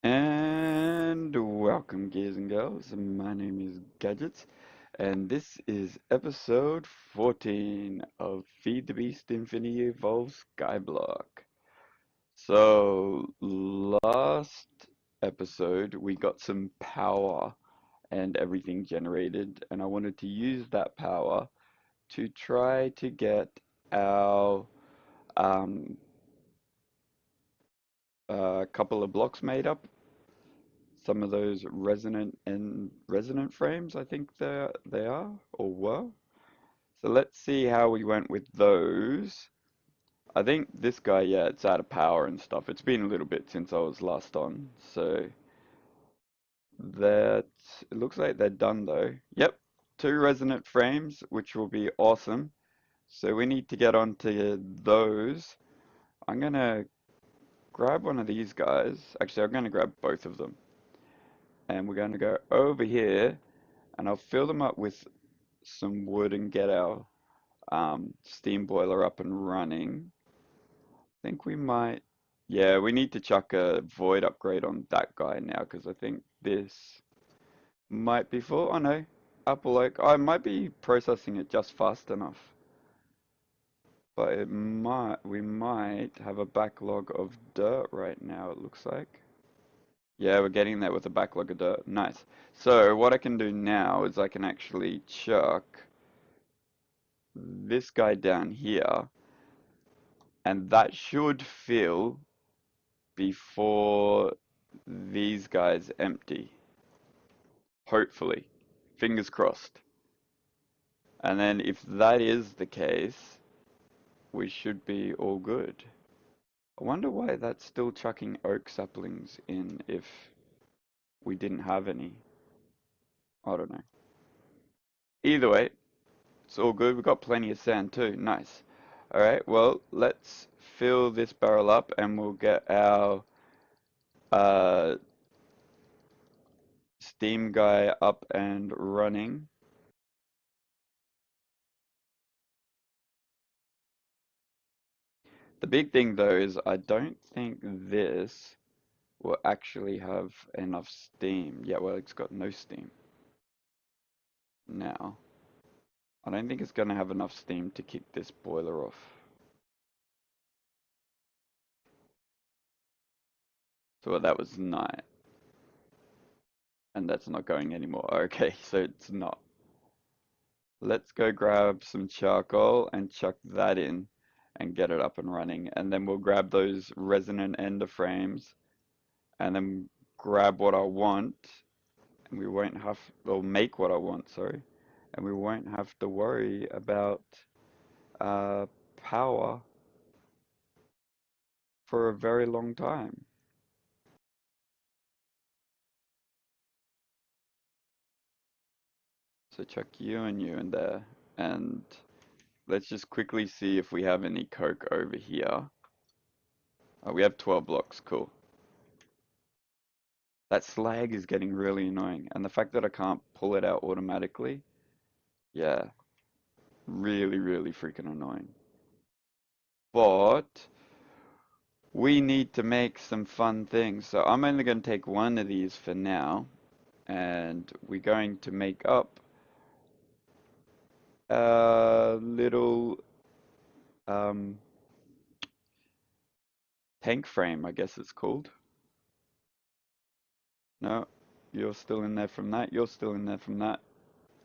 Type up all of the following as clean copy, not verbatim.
And welcome, guys and girls. My name is Gajitz, and this is episode 14 of Feed the Beast Infinity Evolved Skyblock. So, last episode we got some power and everything generated, and I wanted to use that power to try to get our um, couple of blocks made up. Some of those resonant frames, I think they are or were. So let's see how we went with those. I think this guy, yeah, it's out of power and stuff. It's been a little bit since I was last on, so that it looks like they're done though. Yep, two resonant frames, which will be awesome. So we need to get onto those. I'm gonna grab one of these guys. Actually, I'm gonna grab both of them. And we're gonna go over here and I'll fill them up with some wood and get our steam boiler up and running. I think we might, yeah, we need to chuck a void upgrade on that guy now because I think this might be full. Oh no, apple oak. I might be processing it just fast enough, but we might have a backlog of dirt right now, it looks like. Yeah, we're getting there with a backlog of dirt. Nice. So what I can do now is I can actually chuck this guy down here, and that should fill before these guys empty. Hopefully. Fingers crossed. And then if that is the case, we should be all good. I wonder why that's still chucking oak saplings in if we didn't have any. I don't know. Either way, it's all good. We've got plenty of sand too. Nice. Alright, well, let's fill this barrel up and we'll get our uh, steam guy up and running. The big thing though is I don't think this will actually have enough steam. Yeah, well, it's got no steam now. I don't think it's going to have enough steam to kick this boiler off. So well, that was night. And that's not going anymore. Okay, so it's not. Let's go grab some charcoal and chuck that in and get it up and running. And then we'll grab those resonant ender frames and then grab what I want. And we won't have, or make what I want, sorry. And we won't have to worry about uh, power for a very long time. So chuck you and you in there. And let's just quickly see if we have any coke over here. Oh, we have 12 blocks, cool. That slag is getting really annoying. And the fact that I can't pull it out automatically, yeah, really, really freaking annoying. But we need to make some fun things. So I'm only going to take one of these for now. And we're going to make up a little um, tank frame, I guess it's called. No, you're still in there from that. You're still in there from that.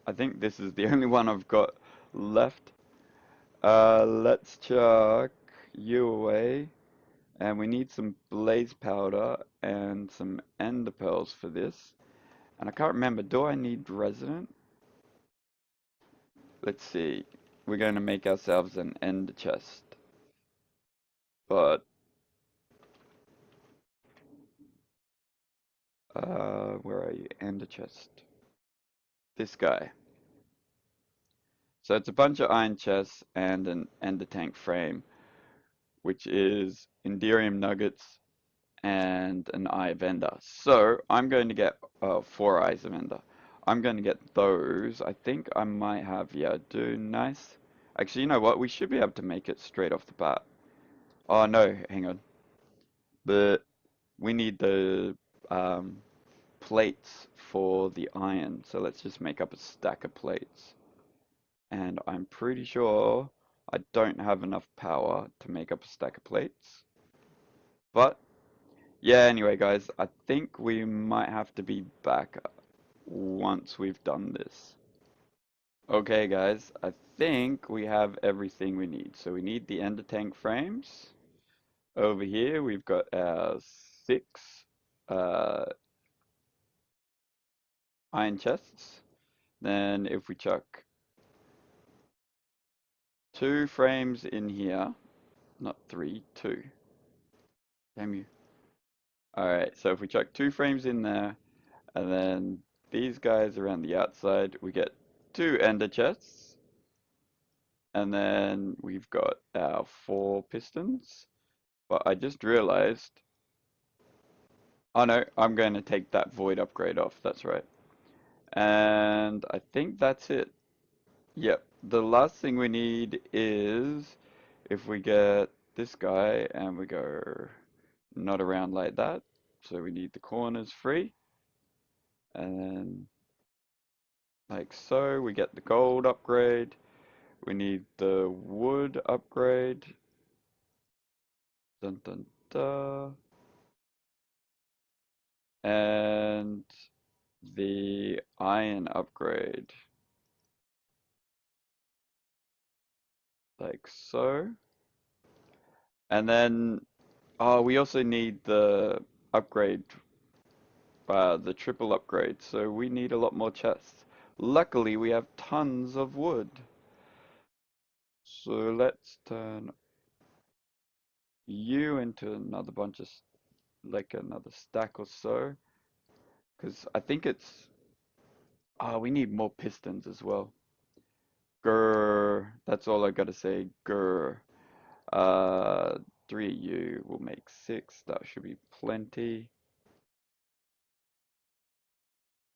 I think this is the only one I've got left. Let's chuck you away. And we need some blaze powder and some ender pearls for this. And I can't remember, do I need resonant? Let's see. We're going to make ourselves an ender chest. But where are you? Ender chest. This guy. So it's a bunch of iron chests and an ender tank frame, which is Enderium nuggets and an eye of ender. So I'm going to get 4 eyes of ender. I'm going to get those. I think I might have, yeah, do nice. Actually, you know what? We should be able to make it straight off the bat. Oh no, hang on. But we need the plates for the iron. So let's just make up a stack of plates. And I'm pretty sure I don't have enough power to make up a stack of plates. But yeah, anyway, guys, I think we might have to be back once we've done this. Okay, guys, I think we have everything we need. So we need the ender tank frames. Over here, we've got our 6 uh, iron chests. Then if we chuck 2 frames in here, not 3, 2. Damn you. Alright, so if we chuck 2 frames in there, and then these guys around the outside, we get 2 ender chests. And then we've got our 4 pistons. But I just realized, oh no, I'm going to take that void upgrade off, that's right. And I think that's it. Yep, the last thing we need is if we get this guy and we go not around like that. So we need the corners free. And then like so, we get the gold upgrade. We need the wood upgrade. Dun dun dun. And the iron upgrade. Like so. And then, oh, we also need the upgrade, the triple upgrade. So we need a lot more chests. Luckily, we have tons of wood. So let's turn you into another bunch of, like another stack or so. Because I think it's, we need more pistons as well. Grr, that's all I gotta say, grr. Uh, 3U will make 6, that should be plenty.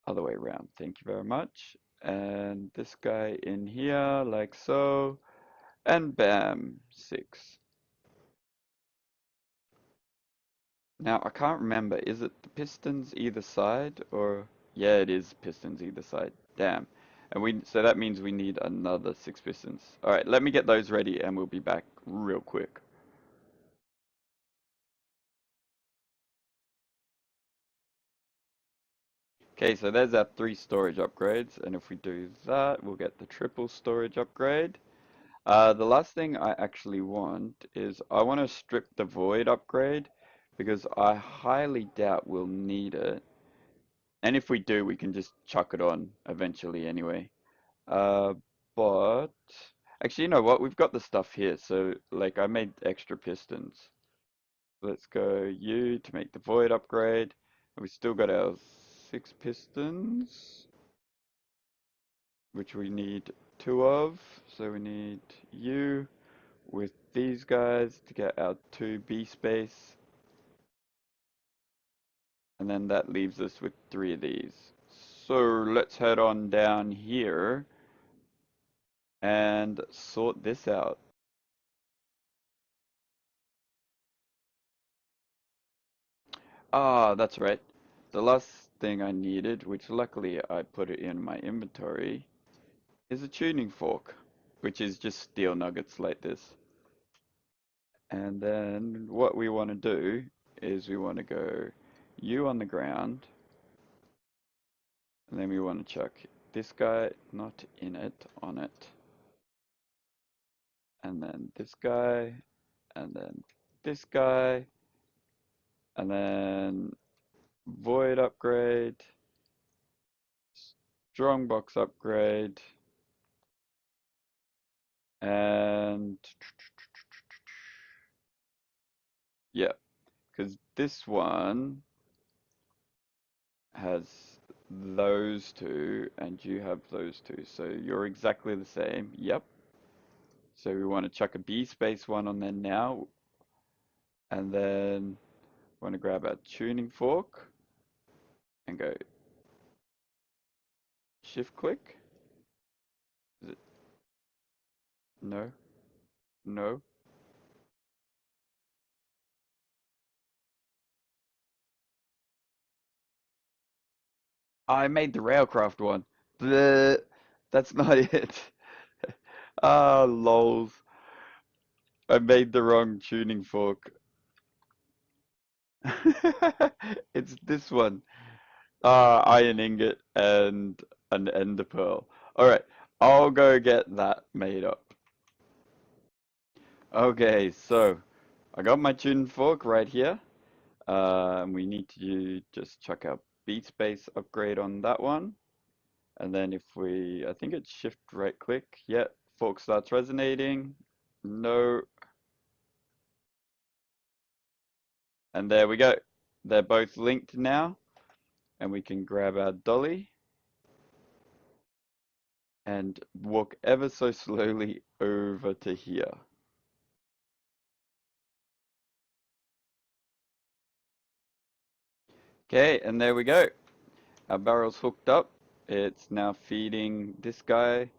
Other way around, thank you very much. And this guy in here, like so. And bam, 6. Now, I can't remember, is it the pistons either side or... Yeah, it is pistons either side. Damn. And so that means we need another 6 pistons. Alright, let me get those ready and we'll be back real quick. Okay, so there's our 3 storage upgrades, and if we do that, we'll get the triple storage upgrade. The last thing I actually want is I want to strip the void upgrade because I highly doubt we'll need it. And if we do, we can just chuck it on eventually anyway. Uh, but actually, you know what? We've got the stuff here. So like I made extra pistons. Let's go U to make the void upgrade. And we still got our 6 pistons, which we need 2 of. So we need U with these guys to get our 2 Bspace. And then that leaves us with 3 of these. So let's head on down here and sort this out. Ah, that's right. The last thing I needed, which luckily I put it in my inventory, is a tuning fork, which is just steel nuggets like this. And then what we want to do is we want to go U on the ground, and then we want to chuck this guy not in it, on it. And then this guy, and then this guy, and then void upgrade, strongbox upgrade, and yeah, because this one has those 2 and you have those 2, so you're exactly the same. Yep. So we want to chuck a Bspace one on there now, and then want to grab our tuning fork and go shift click. Is it? No, no. I made the railcraft one. The That's not it. Ah, lols. I made the wrong tuning fork. It's this one. Iron ingot and an ender pearl. All right, I'll go get that made up. Okay, so I got my tuning fork right here. We need to just chuck our Bspace upgrade on that one. And then if I think it's shift right click. Yeah, fork starts resonating. No, and there we go. They're both linked now. And we can grab our dolly and walk ever so slowly over to here. Okay, and there we go. Our barrel's hooked up. It's now feeding this guy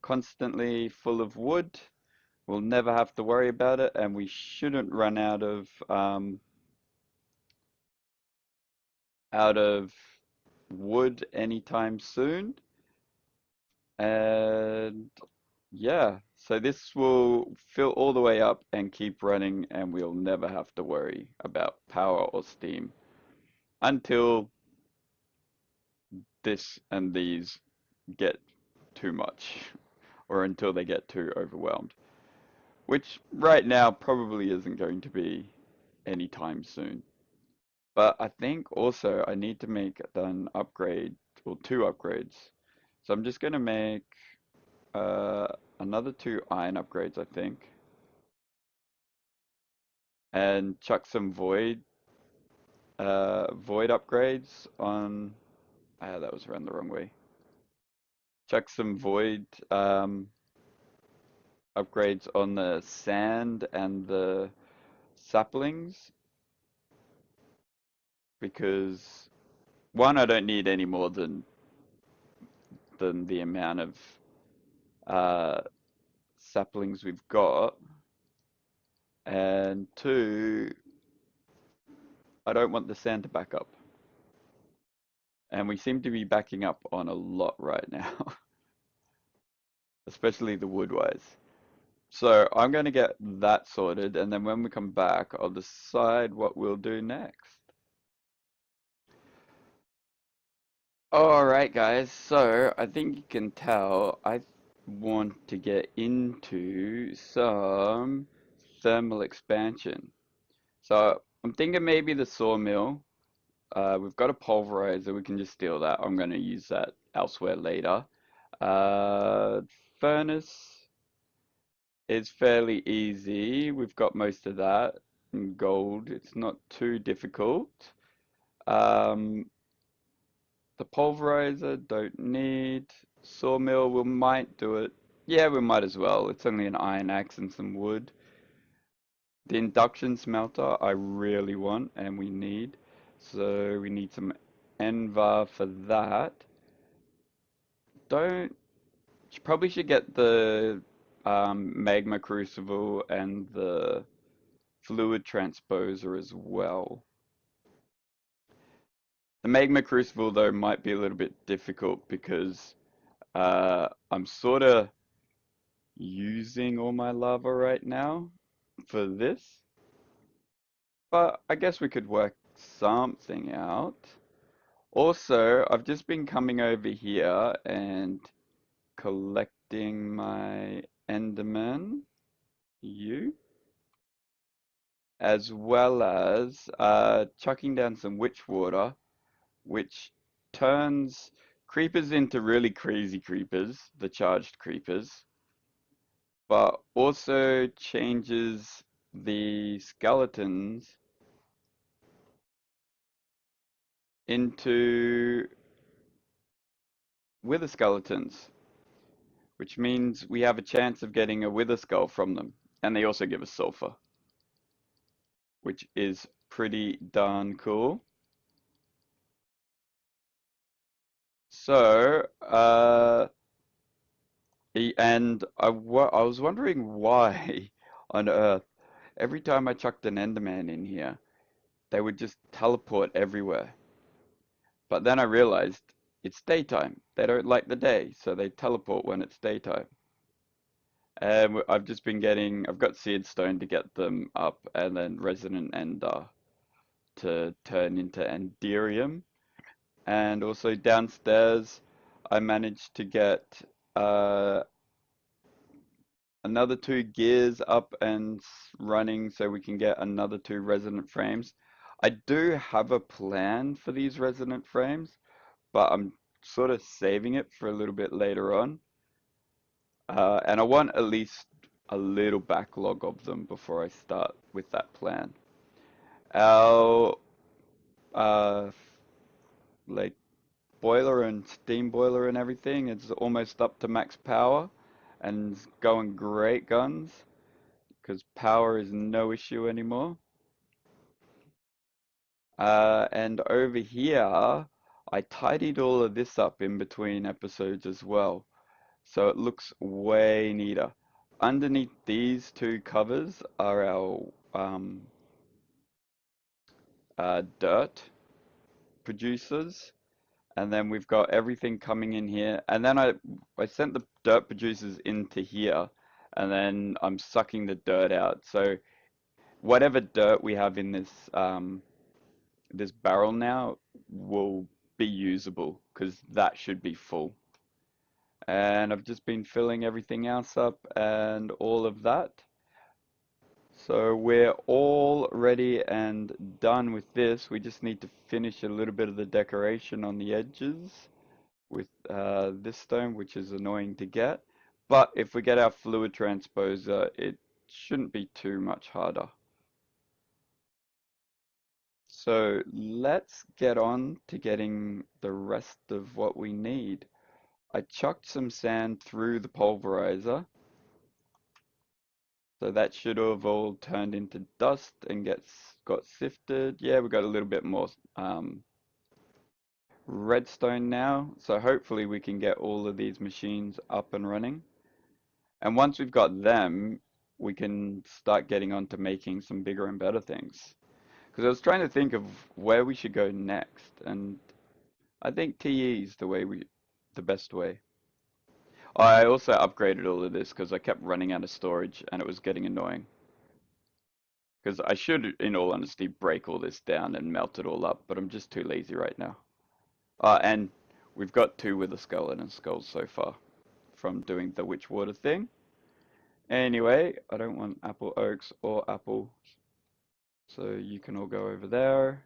constantly full of wood. We'll never have to worry about it, and we shouldn't run out of wood anytime soon. And yeah, so this will fill all the way up and keep running, and we'll never have to worry about power or steam until this and these get too much, or until they get too overwhelmed, which right now probably isn't going to be anytime soon. But I think also I need to make an upgrade or two upgrades. So I'm just going to make uh, another two iron upgrades, I think, and chuck some void upgrades on. Ah, that was around the wrong way. Chuck some void upgrades on the sand and the saplings because one, I don't need any more than the amount of uh, saplings we've got, and two, I don't want the sand to back up. And we seem to be backing up on a lot right now, especially the wood wise. So I'm going to get that sorted, and then when we come back, I'll decide what we'll do next. All right, guys. So I think you can tell I want to get into some thermal expansion. So I'm thinking maybe the sawmill. We've got a pulverizer. We can just steal that. I'm going to use that elsewhere later. Uh, Furnace is fairly easy. We've got most of that in gold. It's not too difficult. Um, the pulverizer don't need. Sawmill, we might do it. Yeah, we might as well. It's only an iron axe and some wood. The induction smelter I really want and we need. So we need some en-devour for that. Don't Probably should get the magma crucible and the fluid transposer as well. The magma crucible though might be a little bit difficult because I'm sort of using all my lava right now for this, but I guess we could work something out. Also, I've just been coming over here and collecting my Enderman, you, as well as chucking down some witch water, which turns creepers into really crazy creepers, the charged creepers, but also changes the skeletons into wither skeletons, which means we have a chance of getting a wither skull from them. And they also give us sulfur, which is pretty darn cool. So, I was wondering why on Earth, every time I chucked an Enderman in here, they would just teleport everywhere. But then I realized it's daytime. They don't like the day, so they teleport when it's daytime. And I've just been getting, I've got Seared Stone to get them up, and then Resonant Ender to turn into Enderium. And also downstairs, I managed to get uh, another two gears up and running so we can get another two resonant frames. I do have a plan for these resonant frames, but I'm sort of saving it for a little bit later on. And I want at least a little backlog of them before I start with that plan. Our uh, like boiler and steam boiler and everything is almost up to max power and going great guns because power is no issue anymore. And over here, I tidied all of this up in between episodes as well, so it looks way neater. Underneath these two covers are our dirt producers, and then we've got everything coming in here. And then I sent the dirt producers into here, and then I'm sucking the dirt out. So whatever dirt we have in this barrel now will be usable because that should be full. And I've just been filling everything else up and all of that. So we're all ready and done with this. We just need to finish a little bit of the decoration on the edges with this stone, which is annoying to get. But if we get our fluid transposer, it shouldn't be too much harder. So let's get on to getting the rest of what we need. I chucked some sand through the pulverizer, so that should have all turned into dust and got sifted. Yeah, we got a little bit more redstone now, so hopefully we can get all of these machines up and running. And once we've got them, we can start getting on to making some bigger and better things. Because I was trying to think of where we should go next, and I think TE is the best way. I also upgraded all of this because I kept running out of storage and it was getting annoying. Because I should, in all honesty, break all this down and melt it all up, but I'm just too lazy right now. And we've got two with a skeleton skulls so far from doing the witch water thing. Anyway, I don't want apple oaks or apple, so you can all go over there.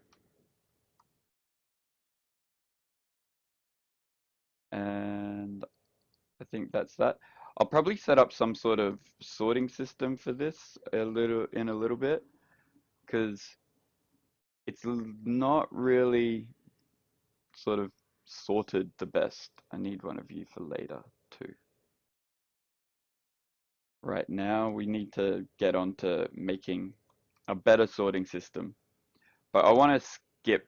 And I think that's that. I'll probably set up some sort of sorting system for this in a little bit, because it's not really sort of sorted the best. I need one of you for later too. Right now, we need to get on to making a better sorting system. But I want to skip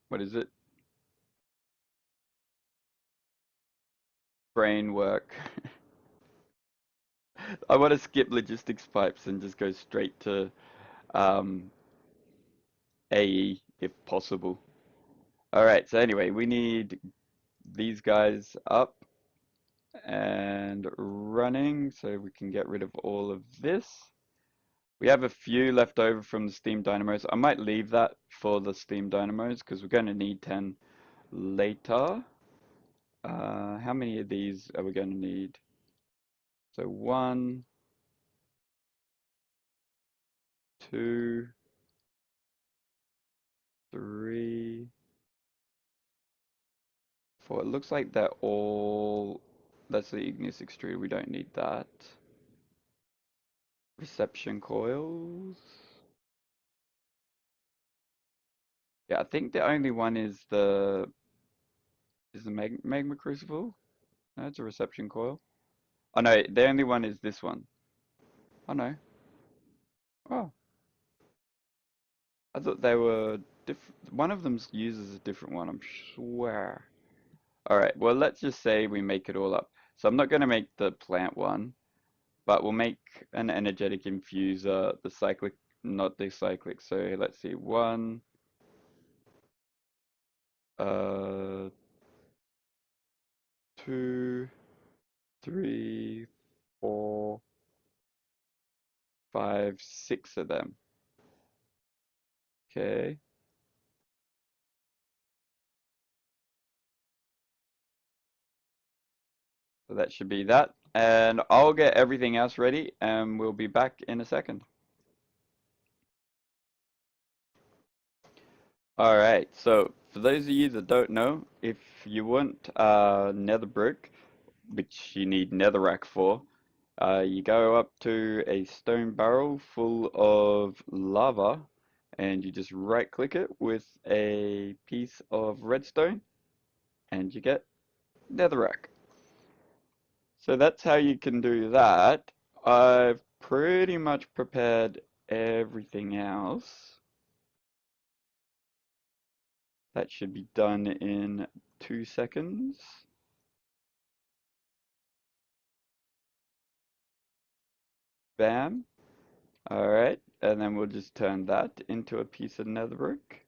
what is it? Brain work. I want to skip logistics pipes and just go straight to um, AE if possible. All right, so anyway, we need these guys up and running so we can get rid of all of this. We have a few left over from the steam dynamos. I might leave that for the steam dynamos because we're going to need 10 later. How many of these are we going to need? So 1, 2, 3, 4. It looks like they're all, that's the igneous extruder. We don't need that. Reception coils. Yeah, I think the only one is the magma crucible. No, it's a reception coil. Oh no, the only one is this one. Oh no. Oh, I thought they were different. One of them uses a different one, I'm sure. All right, well, let's just say we make it all up. So I'm not going to make the plant one, but we'll make an energetic infuser, the cyclic, not the cyclic. So let's see, 1, Uh, 2, 3, 4, 5, 6 of them. Okay. So that should be that. And I'll get everything else ready and we'll be back in a second. Alright, so for those of you that don't know, if you want nether brick, which you need netherrack for, you go up to a stone barrel full of lava and you just right click it with a piece of redstone and you get netherrack. So that's how you can do that. I've pretty much prepared everything else. That should be done in 2 seconds. Bam. Alright, and then we'll just turn that into a piece of netherrack.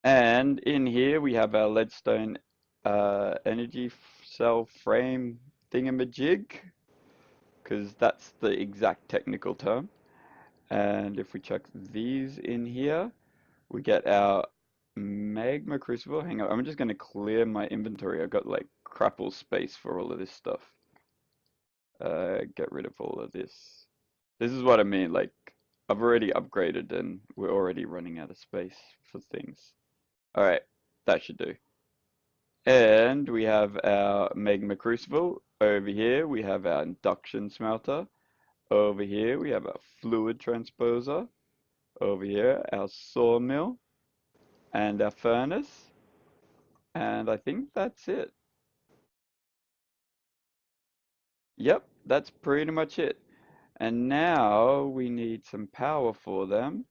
And in here we have our leadstone energy cell frame thingamajig, because that's the exact technical term. And if we chuck these in here, we get our magma crucible. Hang on, I'm just going to clear my inventory. I've got like crapple space for all of this stuff. Get rid of all of this. This is what I mean, like, I've already upgraded and we're already running out of space for things. Alright, that should do. And we have our magma crucible. Over here we have our induction smelter. Over here we have our fluid transposer. Over here our sawmill and our furnace. And I think that's it. Yep, that's pretty much it. And now we need some power for them,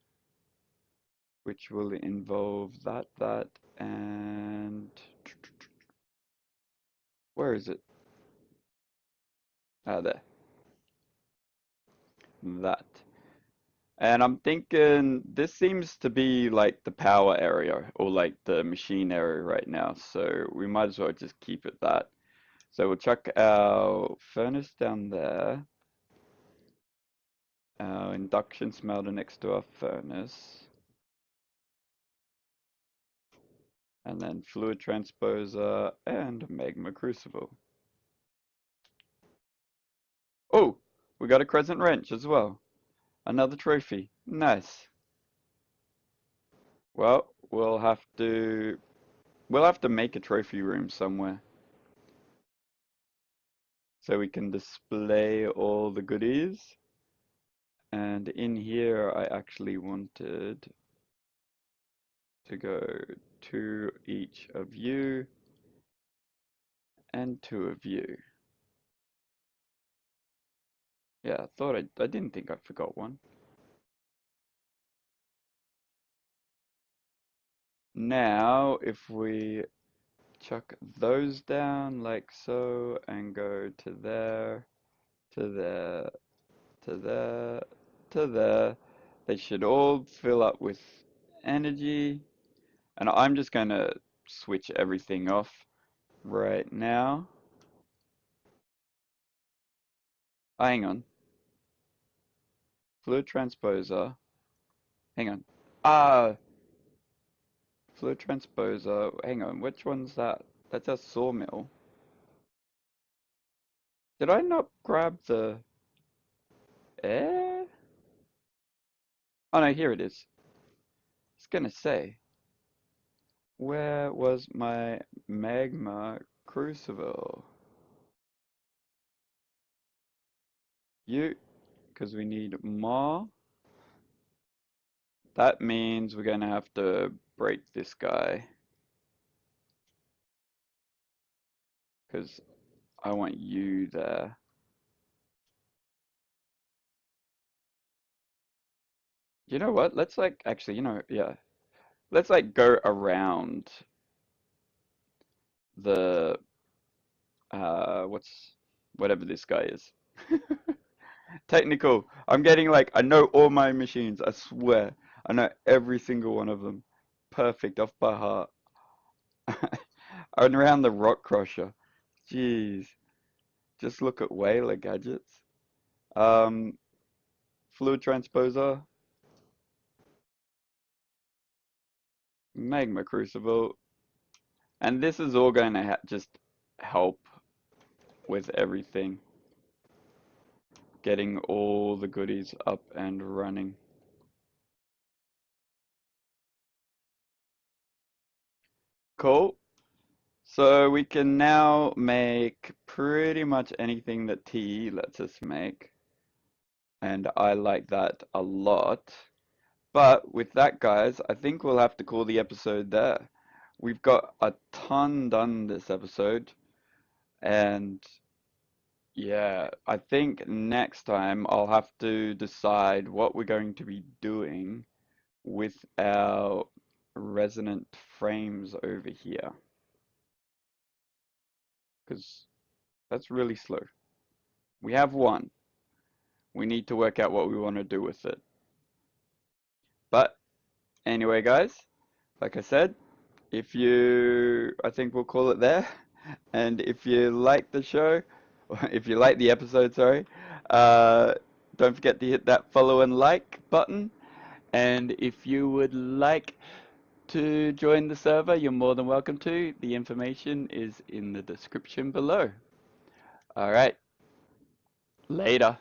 which will involve that, and where is it? Ah, there. That. And I'm thinking this seems to be like the power area or like the machine area right now, so we might as well just keep it that. So we'll chuck our furnace down there, our induction smelter next to our furnace, and then fluid transposer and magma crucible. Oh, we got a crescent wrench as well. Another trophy. Nice. Well, we'll have to make a trophy room somewhere so we can display all the goodies. And in here, I actually wanted to go to each of you and 2 of you. Yeah, I didn't think I forgot one. Now, if we chuck those down like so and go to there, to there, to there, to there, they should all fill up with energy. And I'm just going to switch everything off right now. Oh, hang on. Fluid transposer. Hang on. Ah, fluid transposer. Hang on. Which one's that? That's a sawmill. Did I not grab the air? Oh no, here it is. I was gonna say, where was my magma crucible? You, because we need more. That means we're gonna have to break this guy. Because I want you there. You know what? Let's like actually, yeah. Let's like go around the whatever this guy is. Technical. I'm getting like I know all my machines, I swear. I know every single one of them. Perfect off by heart. And around the rock crusher. Jeez. Just look at whaler gadgets. Um, fluid transposer, magma crucible, and this is all going to just help with everything, getting all the goodies up and running. Cool. So we can now make pretty much anything that TE lets us make, and I like that a lot. But with that, guys, I think we'll have to call the episode there. We've got a ton done this episode, and yeah, I think next time I'll have to decide what we're going to be doing with our resonant frames over here, because that's really slow. We have one. We need to work out what we want to do with it. But anyway, guys, like I said, I think we'll call it there. And if you like the show, or if you like the episode, sorry, uh, don't forget to hit that follow and like button. And if you would like to join the server, you're more than welcome to. The information is in the description below. All right, later.